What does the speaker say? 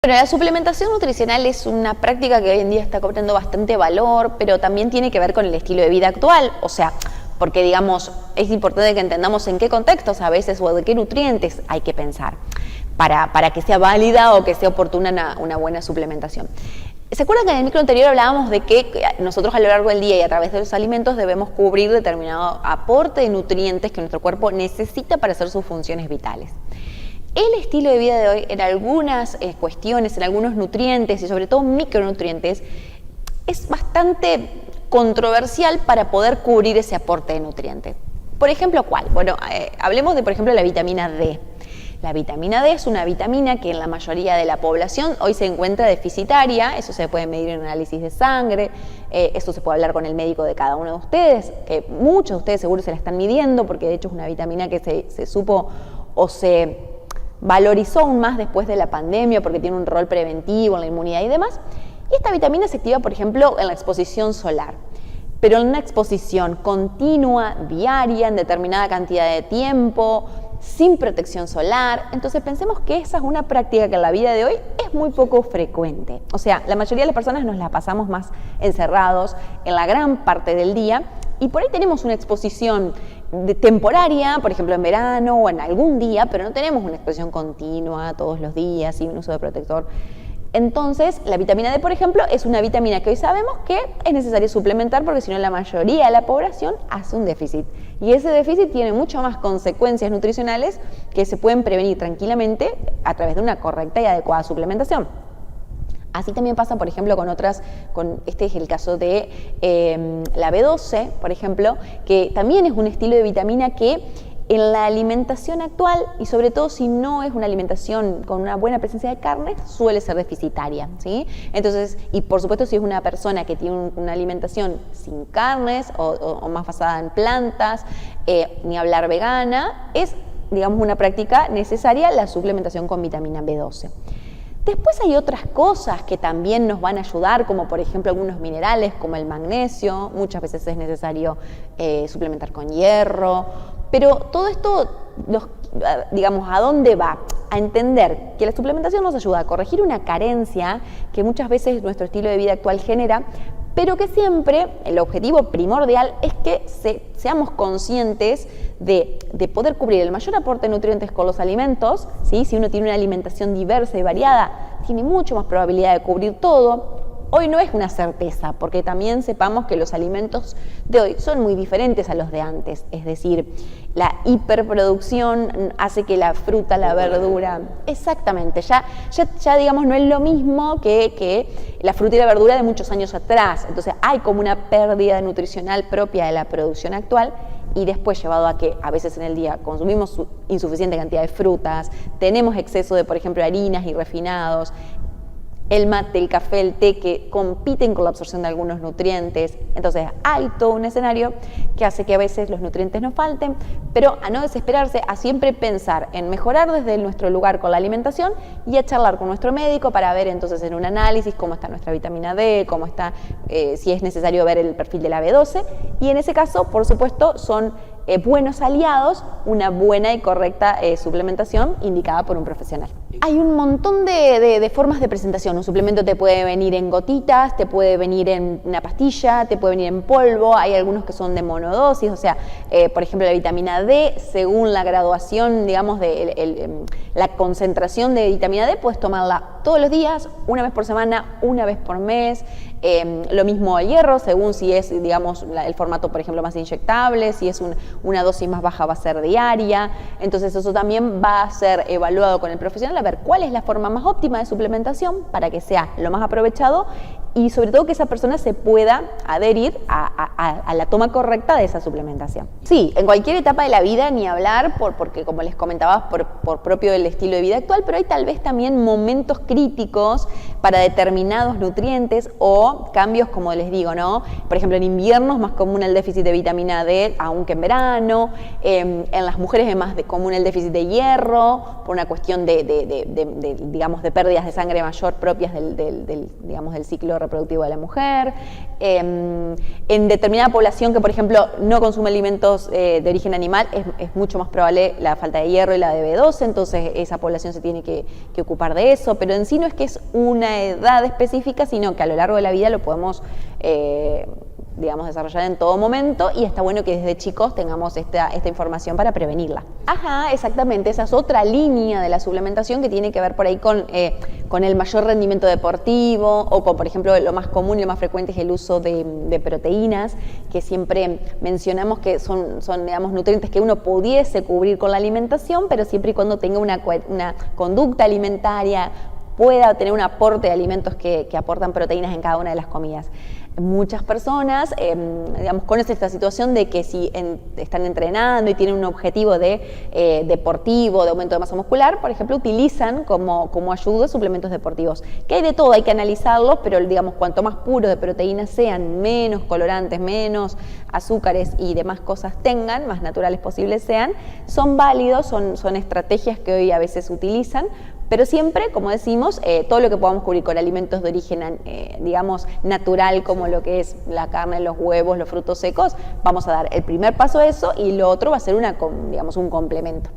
Bueno, la suplementación nutricional es una práctica que hoy en día está cobrando bastante valor, pero también tiene que ver con el estilo de vida actual, o sea, porque digamos, es importante que entendamos en qué contextos a veces o de qué nutrientes hay que pensar para que sea válida o que sea oportuna una buena suplementación. ¿Se acuerdan que en el micro anterior hablábamos de que nosotros a lo largo del día y a través de los alimentos debemos cubrir determinado aporte de nutrientes que nuestro cuerpo necesita para hacer sus funciones vitales? El estilo de vida de hoy en algunas cuestiones, en algunos nutrientes y sobre todo micronutrientes, es bastante controversial para poder cubrir ese aporte de nutrientes. Por ejemplo, ¿cuál? Bueno, hablemos de, por ejemplo, la vitamina D. La vitamina D es una vitamina que en la mayoría de la población hoy se encuentra deficitaria, eso se puede medir en análisis de sangre, esto se puede hablar con el médico de cada uno de ustedes, que muchos de ustedes seguro se la están midiendo porque de hecho es una vitamina que se supo o se valorizó aún más después de la pandemia porque tiene un rol preventivo en la inmunidad y demás. Y esta vitamina se activa, por ejemplo, en la exposición solar, pero en una exposición continua, diaria, en determinada cantidad de tiempo, sin protección solar. Entonces pensemos que esa es una práctica que en la vida de hoy es muy poco frecuente. O sea, la mayoría de las personas nos la pasamos más encerrados en la gran parte del día y por ahí tenemos una exposición temporaria, por ejemplo en verano o en algún día, pero no tenemos una exposición continua todos los días y un uso de protector. Entonces, la vitamina D, por ejemplo, es una vitamina que hoy sabemos que es necesario suplementar porque si no la mayoría de la población hace un déficit. Y ese déficit tiene mucho más consecuencias nutricionales que se pueden prevenir tranquilamente a través de una correcta y adecuada suplementación. Así también pasa, por ejemplo, este es el caso de la B12, por ejemplo, que también es un estilo de vitamina que en la alimentación actual, y sobre todo si no es una alimentación con una buena presencia de carne, suele ser deficitaria, ¿sí? Entonces, y por supuesto si es una persona que tiene una alimentación sin carnes o más basada en plantas, ni hablar vegana, es, digamos, una práctica necesaria la suplementación con vitamina B12. Después hay otras cosas que también nos van a ayudar, como por ejemplo algunos minerales como el magnesio, muchas veces es necesario suplementar con hierro, pero todo esto, digamos, ¿a dónde va? A entender que la suplementación nos ayuda a corregir una carencia que muchas veces nuestro estilo de vida actual genera, pero que siempre el objetivo primordial es que seamos conscientes de poder cubrir el mayor aporte de nutrientes con los alimentos, ¿sí? Si uno tiene una alimentación diversa y variada, tiene mucho más probabilidad de cubrir todo. Hoy no es una certeza, porque también sepamos que los alimentos de hoy son muy diferentes a los de antes, es decir, la hiperproducción hace que la fruta, la verdura, exactamente, ya digamos no es lo mismo que la fruta y la verdura de muchos años atrás, entonces hay como una pérdida nutricional propia de la producción actual y después llevado a que a veces en el día consumimos insuficiente cantidad de frutas, tenemos exceso de, por ejemplo, harinas y refinados, el mate, el café, el té, que compiten con la absorción de algunos nutrientes. Entonces hay todo un escenario que hace que a veces los nutrientes nos falten, pero a no desesperarse, a siempre pensar en mejorar desde nuestro lugar con la alimentación y a charlar con nuestro médico para ver entonces en un análisis cómo está nuestra vitamina D, cómo está, si es necesario ver el perfil de la B12 y en ese caso, por supuesto, son buenos aliados una buena y correcta suplementación indicada por un profesional. Hay un montón de formas de presentación. Un suplemento te puede venir en gotitas, te puede venir en una pastilla, te puede venir en polvo, hay algunos que son de monodosis, o sea, por ejemplo la vitamina D, según la graduación, digamos, la concentración de vitamina D, puedes tomarla todos los días, una vez por semana, una vez por mes. Lo mismo el hierro, según si es, digamos, el formato, por ejemplo, más inyectable, si es una dosis más baja va a ser diaria, entonces eso también va a ser evaluado con el profesional a ver cuál es la forma más óptima de suplementación para que sea lo más aprovechado y sobre todo que esa persona se pueda adherir a la toma correcta de esa suplementación. Sí, en cualquier etapa de la vida ni hablar, porque como les comentaba, por propio del estilo de vida actual, pero hay tal vez también momentos críticos para determinados nutrientes o cambios, como les digo, ¿no? Por ejemplo, en invierno es más común el déficit de vitamina D, aunque en verano. En las mujeres es más común el déficit de hierro, por una cuestión digamos, de pérdidas de sangre mayor propias del ciclo periodo reproductivo de la mujer. En determinada población que, por ejemplo, no consume alimentos de origen animal, es mucho más probable la falta de hierro y la de B12, entonces esa población se tiene que ocupar de eso, pero en sí no es que es una edad específica, sino que a lo largo de la vida lo podemos digamos, desarrollar en todo momento, y está bueno que desde chicos tengamos esta información para prevenirla. Ajá, exactamente, esa es otra línea de la suplementación que tiene que ver por ahí con el mayor rendimiento deportivo, o con, por ejemplo, lo más común y lo más frecuente es el uso de proteínas, que siempre mencionamos que son, digamos, nutrientes que uno pudiese cubrir con la alimentación, pero siempre y cuando tenga una conducta alimentaria, pueda tener un aporte de alimentos que aportan proteínas en cada una de las comidas. Muchas personas, digamos, conocen esta situación de que si están entrenando y tienen un objetivo deportivo, de aumento de masa muscular, por ejemplo, utilizan como ayuda suplementos deportivos. Que hay de todo, hay que analizarlos, pero digamos, cuanto más puros de proteínas sean, menos colorantes, menos azúcares y demás cosas tengan, más naturales posibles sean, son válidos, son estrategias que hoy a veces utilizan, pero siempre, como decimos, todo lo que podamos cubrir con alimentos de origen, digamos, natural, como lo que es la carne, los huevos, los frutos secos, vamos a dar el primer paso a eso, y lo otro va a ser digamos, un complemento.